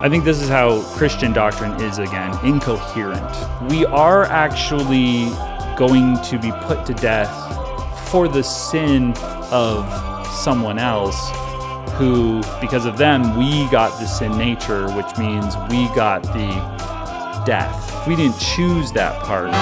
I think this is how Christian doctrine is, again, incoherent. We are actually going to be put to death for the sin of someone else who, because of them, we got the sin nature, which means we got the death. We didn't choose that part.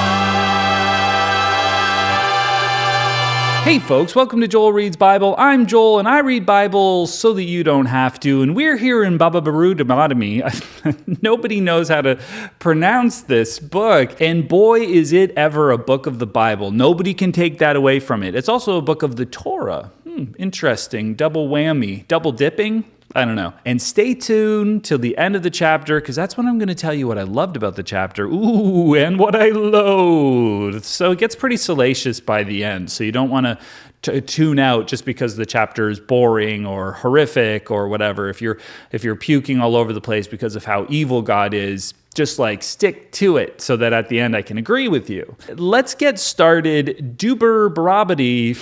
Hey folks, welcome to Joel Reads Bible. I'm Joel and I read Bibles so that you don't have to. And we're here in Baba Baru Demotomy. Nobody knows how to pronounce this book. And boy, is it ever a book of the Bible. Nobody can take that away from it. It's also a book of the Torah. Interesting. Double whammy. Double dipping? I don't know. And stay tuned till the end of the chapter, because that's when I'm going to tell you what I loved about the chapter. Ooh, and what I loathed. So it gets pretty salacious by the end. So you don't want to tune out just because the chapter is boring or horrific or whatever. If you're puking all over the place because of how evil God is, just like stick to it so that at the end I can agree with you. Let's get started. Duber Barabadi,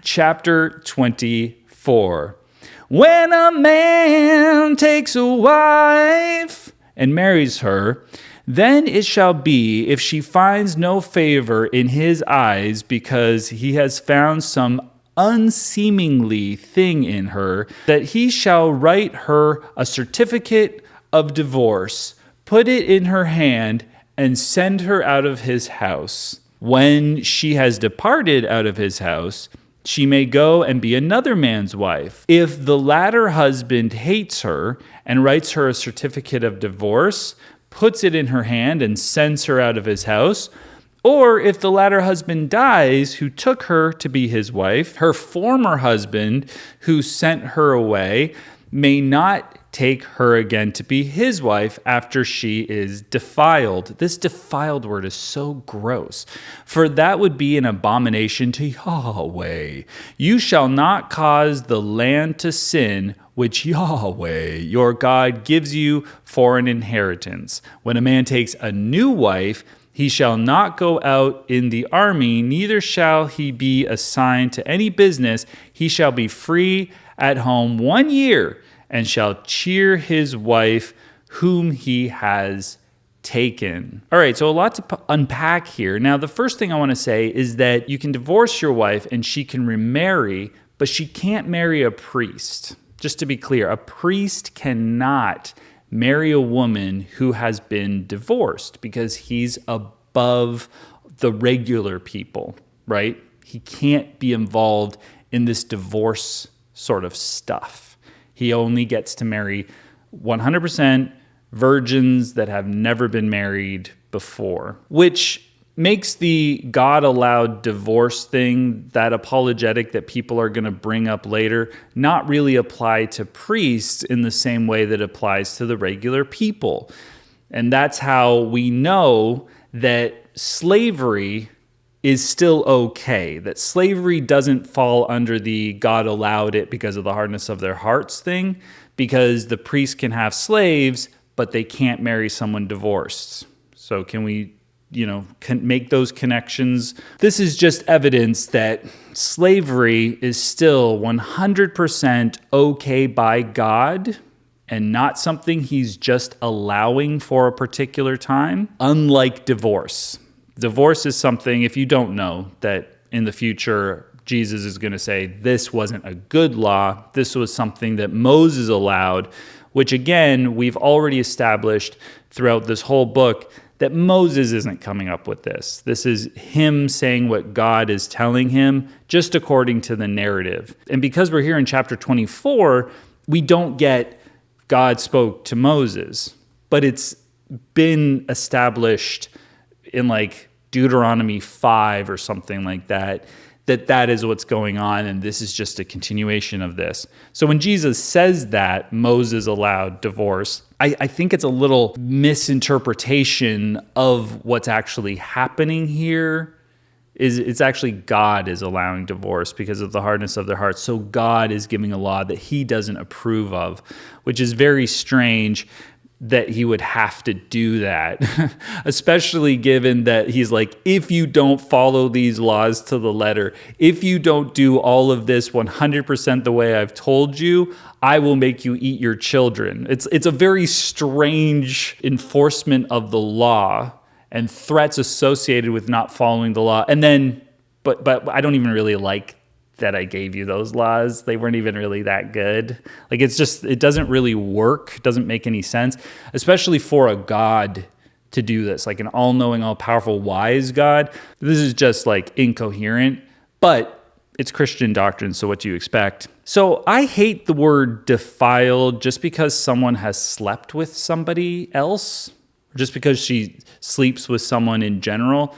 chapter 24. When a man takes a wife and marries her, then it shall be, if she finds no favor in his eyes because he has found some unseemly thing in her, that he shall write her a certificate of divorce, put it in her hand, and send her out of his house. When she has departed out of his house, she may go and be another man's wife. If the latter husband hates her and writes her a certificate of divorce, puts it in her hand and sends her out of his house, or if the latter husband dies who took her to be his wife, her former husband who sent her away may not take her again to be his wife after she is defiled. This defiled word is so gross. For that would be an abomination to Yahweh. You shall not cause the land to sin, which Yahweh, your God, gives you for an inheritance. When a man takes a new wife, he shall not go out in the army, neither shall he be assigned to any business. He shall be free at home 1 year, and shall cheer his wife whom he has taken. All right, so a lot to unpack here. Now, the first thing I want to say is that you can divorce your wife and she can remarry, but she can't marry a priest. Just to be clear, a priest cannot marry a woman who has been divorced because he's above the regular people, right? He can't be involved in this divorce sort of stuff. He only gets to marry 100% virgins that have never been married before, which makes the God-allowed divorce thing, that apologetic that people are going to bring up later, not really apply to priests in the same way that it applies to the regular people. And that's how we know that slavery is still okay, that slavery doesn't fall under the God allowed it because of the hardness of their hearts thing, because the priests can have slaves, but they can't marry someone divorced. So can we, can make those connections? This is just evidence that slavery is still 100% okay by God and not something he's just allowing for a particular time, unlike divorce. Divorce is something, if you don't know, that in the future, Jesus is going to say, this wasn't a good law. This was something that Moses allowed, which again, we've already established throughout this whole book that Moses isn't coming up with this. This is him saying what God is telling him, just according to the narrative. And because we're here in chapter 24, we don't get God spoke to Moses, but it's been established in like Deuteronomy 5 or something like that, that is what's going on, and this is just a continuation of this. So when Jesus says that Moses allowed divorce, I think it's a little misinterpretation of what's actually happening here. It's actually God is allowing divorce because of the hardness of their hearts. So God is giving a law that he doesn't approve of, which is very strange. that he would have to do that, especially given that he's like, if you don't follow these laws to the letter, if you don't do all of this 100% the way I've told you, I will make you eat your children. It's a very strange enforcement of the law and threats associated with not following the law. And then, but I don't even really like that I gave you those laws. They weren't even really that good. Like, it doesn't really work. It doesn't make any sense, especially for a God to do this, like an all-knowing, all-powerful, wise God. This is just like incoherent, but it's Christian doctrine, so what do you expect? So I hate the word defiled just because someone has slept with somebody else, or just because she sleeps with someone in general.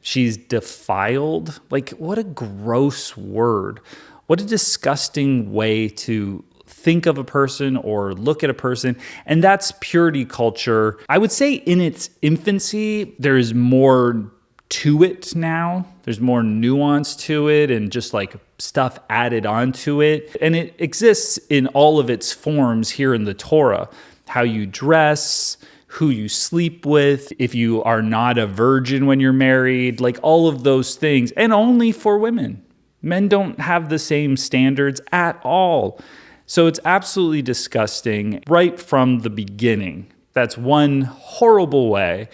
She's defiled. Like, what a gross word. What a disgusting way to think of a person or look at a person. And that's purity culture. I would say in its infancy, there is more to it now. There's more nuance to it and just like stuff added onto it. And it exists in all of its forms here in the Torah. How you dress, who you sleep with, if you are not a virgin when you're married, like all of those things, and only for women. Men don't have the same standards at all. So it's absolutely disgusting right from the beginning. That's one horrible way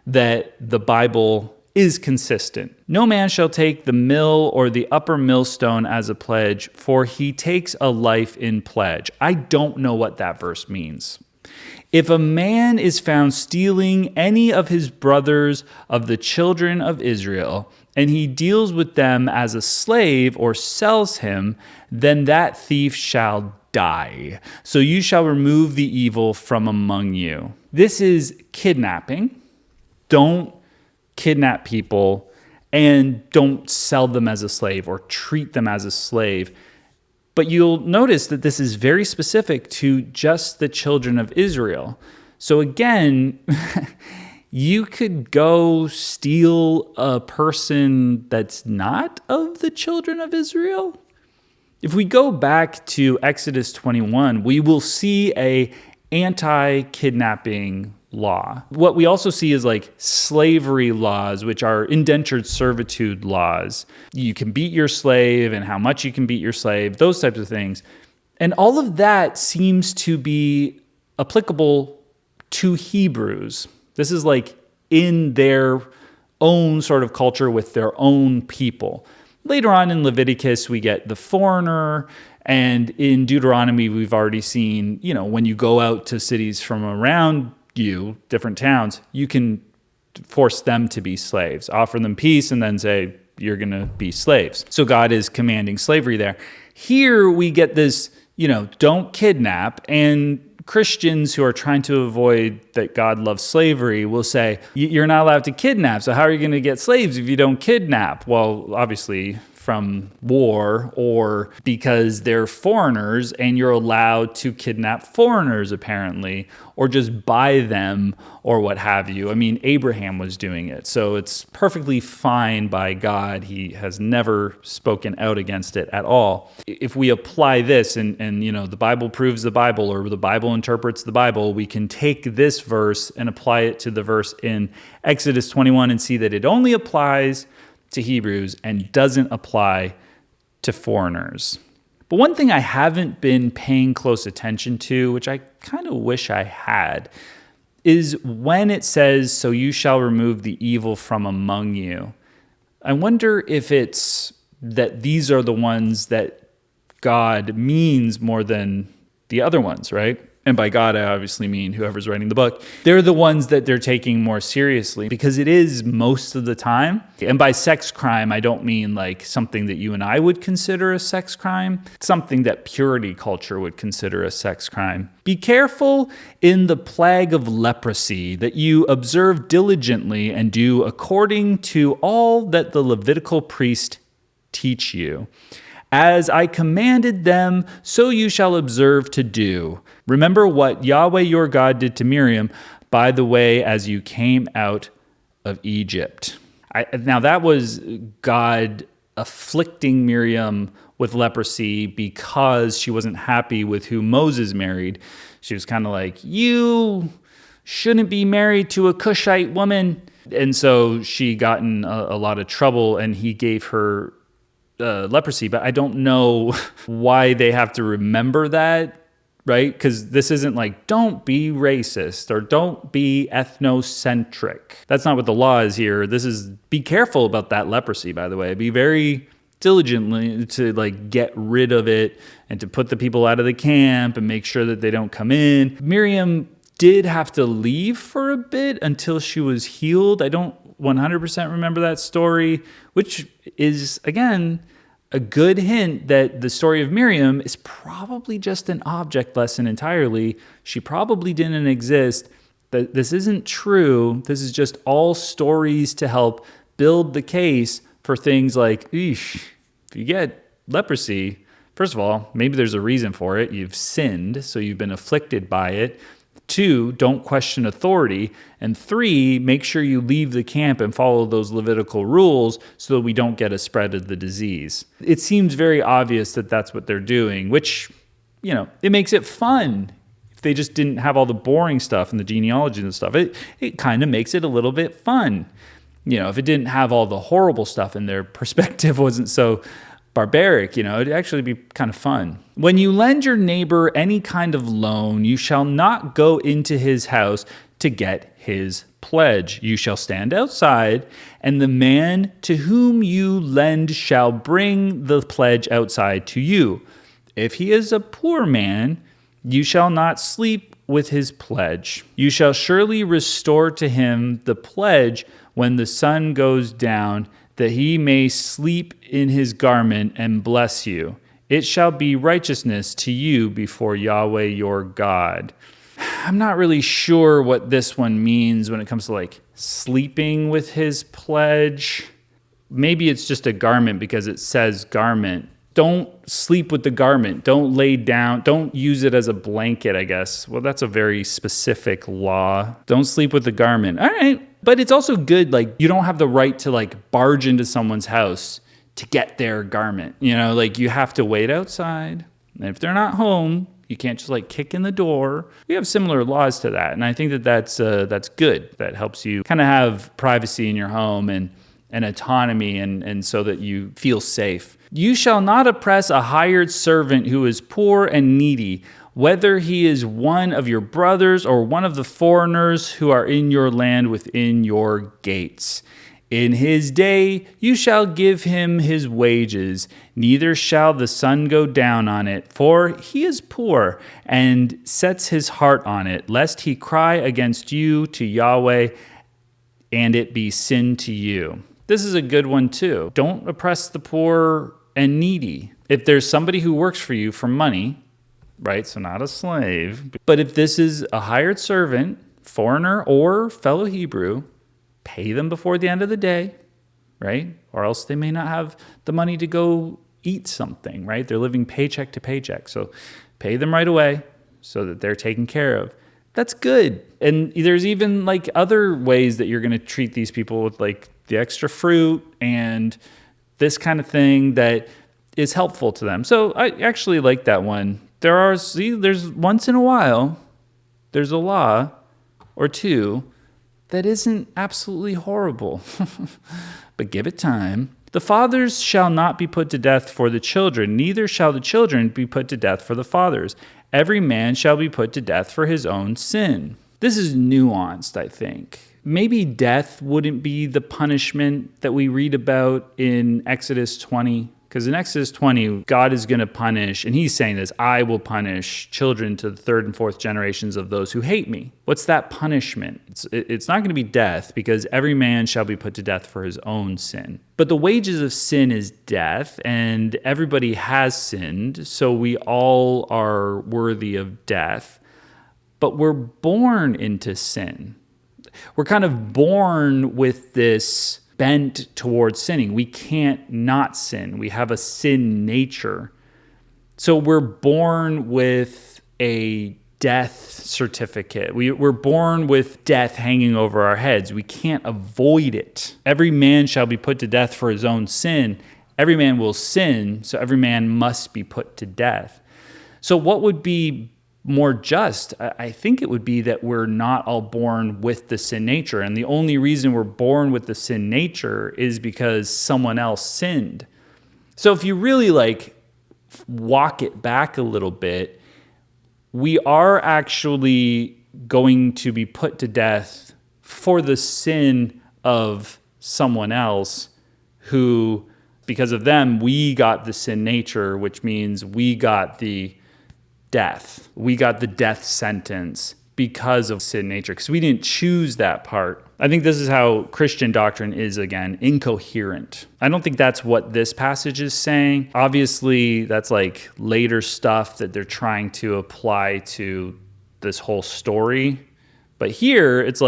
that the Bible is consistent. No man shall take the mill or the upper millstone as a pledge, for he takes a life in pledge. I don't know what that verse means. If a man is found stealing any of his brothers of the children of Israel, and he deals with them as a slave or sells him, then that thief shall die. So you shall remove the evil from among you. This is kidnapping. Don't kidnap people and don't sell them as a slave or treat them as a slave. But you'll notice that this is very specific to just the children of Israel. So again, you could go steal a person that's not of the children of Israel. If we go back to Exodus 21, we will see a anti-kidnapping law. What we also see is like slavery laws, which are indentured servitude laws. You can beat your slave and how much you can beat your slave, those types of things. And all of that seems to be applicable to Hebrews. This is like in their own sort of culture with their own people. Later on in Leviticus, we get the foreigner. And in Deuteronomy, we've already seen, when you go out to cities from around you, different towns, you can force them to be slaves, offer them peace, and then say, you're going to be slaves. So God is commanding slavery there. Here we get this, don't kidnap. And Christians who are trying to avoid that God loves slavery will say, you're not allowed to kidnap. So how are you going to get slaves if you don't kidnap? Well, obviously from war or because they're foreigners and you're allowed to kidnap foreigners apparently, or just buy them or what have you. I mean, Abraham was doing it. So it's perfectly fine by God. He has never spoken out against it at all. If we apply this and the Bible proves the Bible or the Bible interprets the Bible, we can take this verse and apply it to the verse in Exodus 21 and see that it only applies to Hebrews and doesn't apply to foreigners. But one thing I haven't been paying close attention to, which I kind of wish I had, is when it says, so you shall remove the evil from among you. I wonder if it's that these are the ones that God means more than the other ones, right? And by God, I obviously mean whoever's writing the book. They're the ones that they're taking more seriously because it is most of the time. And by sex crime, I don't mean like something that you and I would consider a sex crime. It's something that purity culture would consider a sex crime. Be careful in the plague of leprosy that you observe diligently and do according to all that the Levitical priest teach you. As I commanded them, so you shall observe to do. Remember what Yahweh your God did to Miriam, by the way, as you came out of Egypt. Now that was God afflicting Miriam with leprosy because she wasn't happy with who Moses married. She was kind of like, you shouldn't be married to a Cushite woman. And so she got in a lot of trouble, and he gave her leprosy. But I don't know why they have to remember that, right? Because this isn't like, don't be racist or don't be ethnocentric. That's not what the law is here. This is, be careful about that leprosy, by the way. Be very diligently to like get rid of it and to put the people out of the camp and make sure that they don't come in. Miriam did have to leave for a bit until she was healed. I don't 100% remember that story, which is, again, a good hint that the story of Miriam is probably just an object lesson entirely. She probably didn't exist. That this isn't true. This is just all stories to help build the case for things like, if you get leprosy, first of all, maybe there's a reason for it. You've sinned, so you've been afflicted by it. 2, don't question authority. And 3, make sure you leave the camp and follow those Levitical rules so that we don't get a spread of the disease. It seems very obvious that that's what they're doing, which, it makes it fun. If they just didn't have all the boring stuff and the genealogy and stuff, it kind of makes it a little bit fun. If it didn't have all the horrible stuff and their perspective wasn't so barbaric, it'd actually be kind of fun. When you lend your neighbor any kind of loan, you shall not go into his house to get his pledge. You shall stand outside, and the man to whom you lend shall bring the pledge outside to you. If he is a poor man, you shall not sleep with his pledge. You shall surely restore to him the pledge when the sun goes down, that he may sleep in his garment and bless you. It shall be righteousness to you before Yahweh your God. I'm not really sure what this one means when it comes to like sleeping with his pledge. Maybe it's just a garment because it says garment. Don't sleep with the garment. Don't lay down. Don't use it as a blanket, I guess. Well, that's a very specific law. Don't sleep with the garment. All right. But it's also good, like, you don't have the right to, like, barge into someone's house to get their garment. You have to wait outside. And if they're not home, you can't just, like, kick in the door. We have similar laws to that. And I think that that's good. That helps you kind of have privacy in your home and autonomy and so that you feel safe. You shall not oppress a hired servant who is poor and needy, whether he is one of your brothers or one of the foreigners who are in your land within your gates. In his day you shall give him his wages, neither shall the sun go down on it, for he is poor and sets his heart on it, lest he cry against you to Yahweh and it be sin to you. This is a good one too. Don't oppress the poor and needy. If there's somebody who works for you for money, right? So not a slave. But if this is a hired servant, foreigner or fellow Hebrew, pay them before the end of the day, right? Or else they may not have the money to go eat something, right? They're living paycheck to paycheck. So pay them right away so that they're taken care of. That's good. And there's even like other ways that you're going to treat these people with like the extra fruit and this kind of thing that is helpful to them. So I actually like that one. There's once in a while, there's a law or two that isn't absolutely horrible, but give it time. The fathers shall not be put to death for the children, neither shall the children be put to death for the fathers. Every man shall be put to death for his own sin. This is nuanced, I think. Maybe death wouldn't be the punishment that we read about in Exodus 20. Because in Exodus 20, God is going to punish, and he's saying this, I will punish children to the third and fourth generations of those who hate me. What's that punishment? It's not going to be death, because every man shall be put to death for his own sin. But the wages of sin is death, and everybody has sinned, so we all are worthy of death. But we're born into sin. We're kind of born with this bent towards sinning. We can't not sin. We have a sin nature. So we're born with a death certificate. We're born with death hanging over our heads. We can't avoid it. Every man shall be put to death for his own sin. Every man will sin, so every man must be put to death. So what would be more just, I think it would be that we're not all born with the sin nature. And the only reason we're born with the sin nature is because someone else sinned. So if you really walk it back a little bit, we are actually going to be put to death for the sin of someone else who, because of them, we got the sin nature, which means we got the death. We got the death sentence because of sin nature, because we didn't choose that part. I think this is how Christian doctrine is, again, incoherent. I don't think that's what this passage is saying. Obviously, that's later stuff that they're trying to apply to this whole story. But here, it's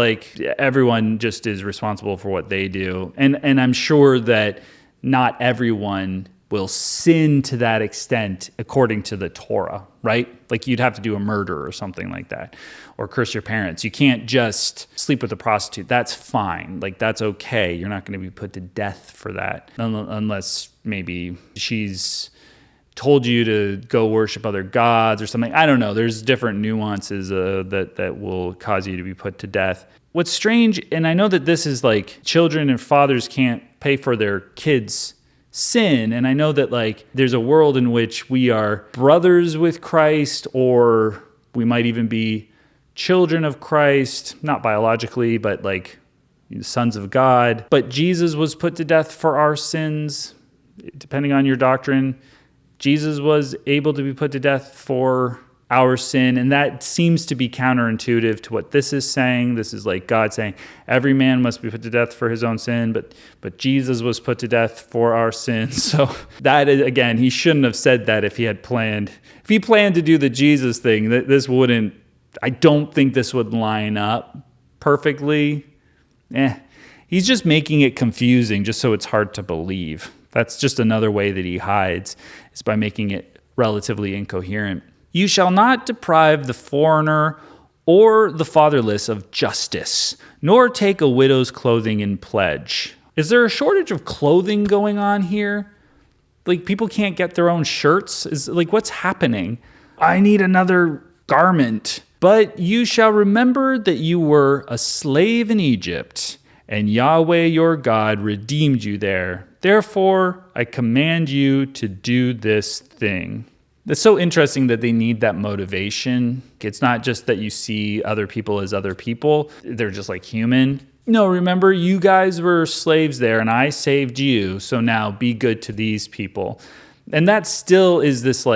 everyone just is responsible for what they do. And I'm sure that not everyone will sin to that extent according to the Torah, right? You'd have to do a murder or something like that, or curse your parents. You can't just sleep with a prostitute. That's fine. That's okay. You're not going to be put to death for that, unless maybe she's told you to go worship other gods or something. I don't know. There's different nuances that will cause you to be put to death. What's strange, and I know that this is children and fathers can't pay for their kids' sin, and I know that there's a world in which we are brothers with Christ, or we might even be children of Christ, not biologically, but sons of God. But Jesus was put to death for our sins, depending on your doctrine. Jesus was able to be put to death for our sin, and that seems to be counterintuitive to what this is saying. This is God saying every man must be put to death for his own sin, but Jesus was put to death for our sins. So that is, again, he shouldn't have said that if he had planned. If he planned to do the Jesus thing, this wouldn't. I don't think this would line up perfectly. He's just making it confusing, just so it's hard to believe. That's just another way that he hides, is by making it relatively incoherent. You shall not deprive the foreigner or the fatherless of justice, nor take a widow's clothing in pledge. Is there a shortage of clothing going on here? People can't get their own shirts? What's happening? I need another garment. But you shall remember that you were a slave in Egypt, and Yahweh your God redeemed you there. Therefore, I command you to do this thing. It's so interesting that they need that motivation. It's not just that you see other people as other people. They're just human. No, remember, you guys were slaves there, and I saved you, so now be good to these people. And that still is this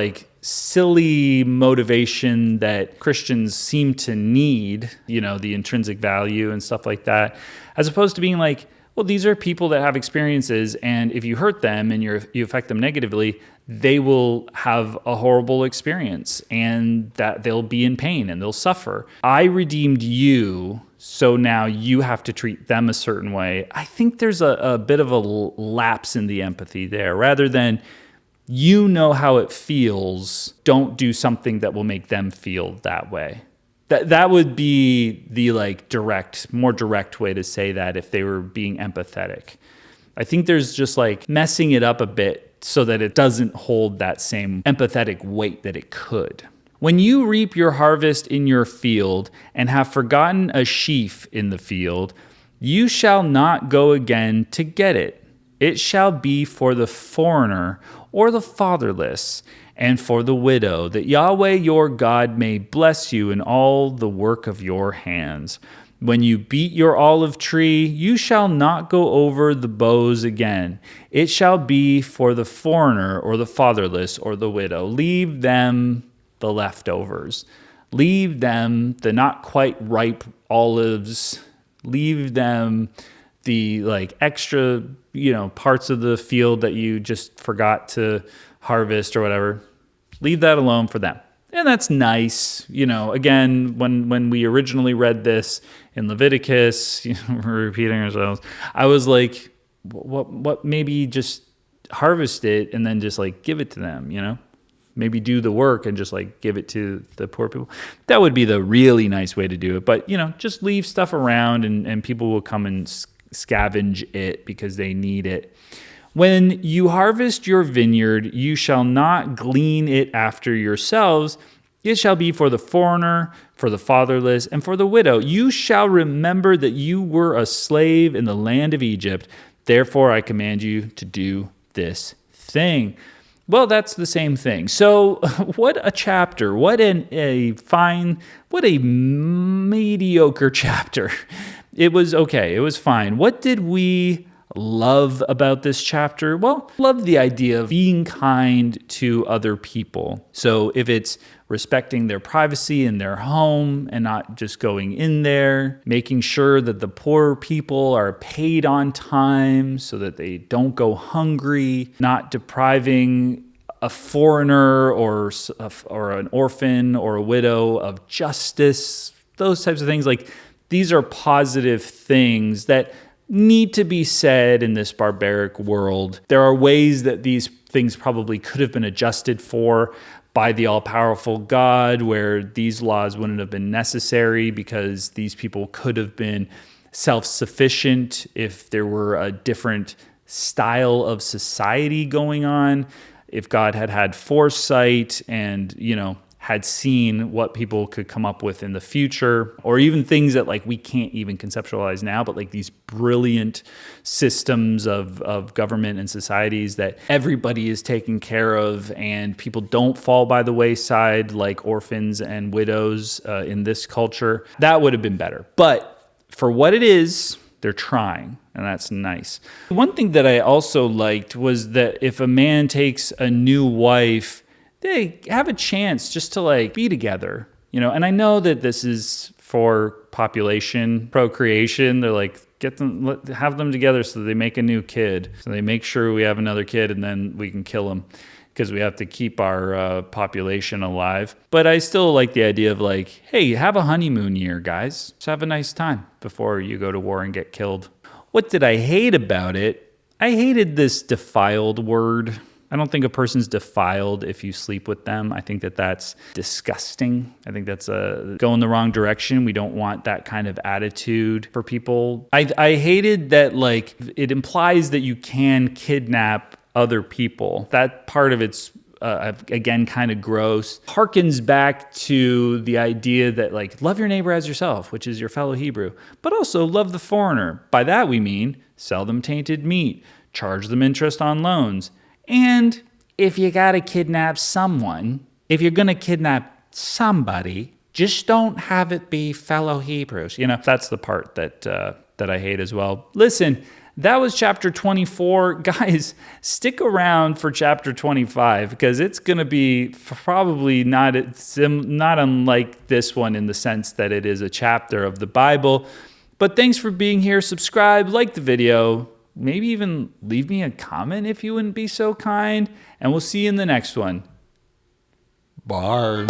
silly motivation that Christians seem to need, the intrinsic value and stuff like that, as opposed to being well, these are people that have experiences, and if you hurt them and you affect them negatively, they will have a horrible experience, and that they'll be in pain and they'll suffer. I redeemed you, so now you have to treat them a certain way. I think there's a bit of a lapse in the empathy there. Rather than you know how it feels, don't do something that will make them feel that way. That would be the more direct way to say that if they were being empathetic. I think there's just messing it up a bit so that it doesn't hold that same empathetic weight that it could. When you reap your harvest in your field and have forgotten a sheaf in the field, you shall not go again to get it. It shall be for the foreigner or the fatherless, and for the widow, that Yahweh your God may bless you in all the work of your hands. When you beat your olive tree, you shall not go over the boughs again. It shall be for the foreigner or the fatherless or the widow. Leave them the leftovers. Leave them the not quite ripe olives. Leave them the extra, parts of the field that you just forgot to harvest or whatever. Leave that alone for them. And that's nice. Again, when we originally read this in Leviticus, we're repeating ourselves. I was what maybe just harvest it and then just give it to them, maybe do the work and just give it to the poor people. That would be the really nice way to do it. But, just leave stuff around and people will come and scavenge it because they need it. When you harvest your vineyard, you shall not glean it after yourselves. It shall be for the foreigner, for the fatherless, and for the widow. You shall remember that you were a slave in the land of Egypt. Therefore, I command you to do this thing. Well, that's the same thing. So what a chapter. What a mediocre chapter. It was okay. It was fine. What did we love about this chapter? Well, love the idea of being kind to other people. So if it's respecting their privacy in their home and not just going in there, making sure that the poor people are paid on time so that they don't go hungry, not depriving a foreigner or an orphan or a widow of justice, those types of things. Like, these are positive things that need to be said in this barbaric world. There are ways that these things probably could have been adjusted for by the all-powerful God, where these laws wouldn't have been necessary because these people could have been self-sufficient if there were a different style of society going on, if God had had foresight and, had seen what people could come up with in the future, or even things that like we can't even conceptualize now, but like these brilliant systems of government and societies that everybody is taken care of and people don't fall by the wayside like orphans and widows in this culture. That would have been better. But for what it is, they're trying, and that's nice. One thing that I also liked was that if a man takes a new wife, they have a chance just to like be together, and I know that this is for population procreation. They're like, have them together so they make a new kid. So they make sure we have another kid and then we can kill them because we have to keep our population alive. But I still like the idea of like, hey, have a honeymoon year, guys. Just have a nice time before you go to war and get killed. What did I hate about it? I hated this defiled word. I don't think a person's defiled if you sleep with them. I think that that's disgusting. I think that's going the wrong direction. We don't want that kind of attitude for people. I hated that, like, it implies that you can kidnap other people. That part of it's, again, kind of gross. Harkens back to the idea that, like, love your neighbor as yourself, which is your fellow Hebrew, but also love the foreigner. By that we mean sell them tainted meat, charge them interest on loans. And if you gotta kidnap someone, if you're gonna kidnap somebody, just don't have it be fellow Hebrews. That's the part that I hate as well. Listen, that was chapter 24. Guys, stick around for chapter 25 because it's gonna be probably not unlike this one in the sense that it is a chapter of the Bible. But thanks for being here. Subscribe, like the video. Maybe even leave me a comment if you wouldn't be so kind. And we'll see you in the next one. Bye.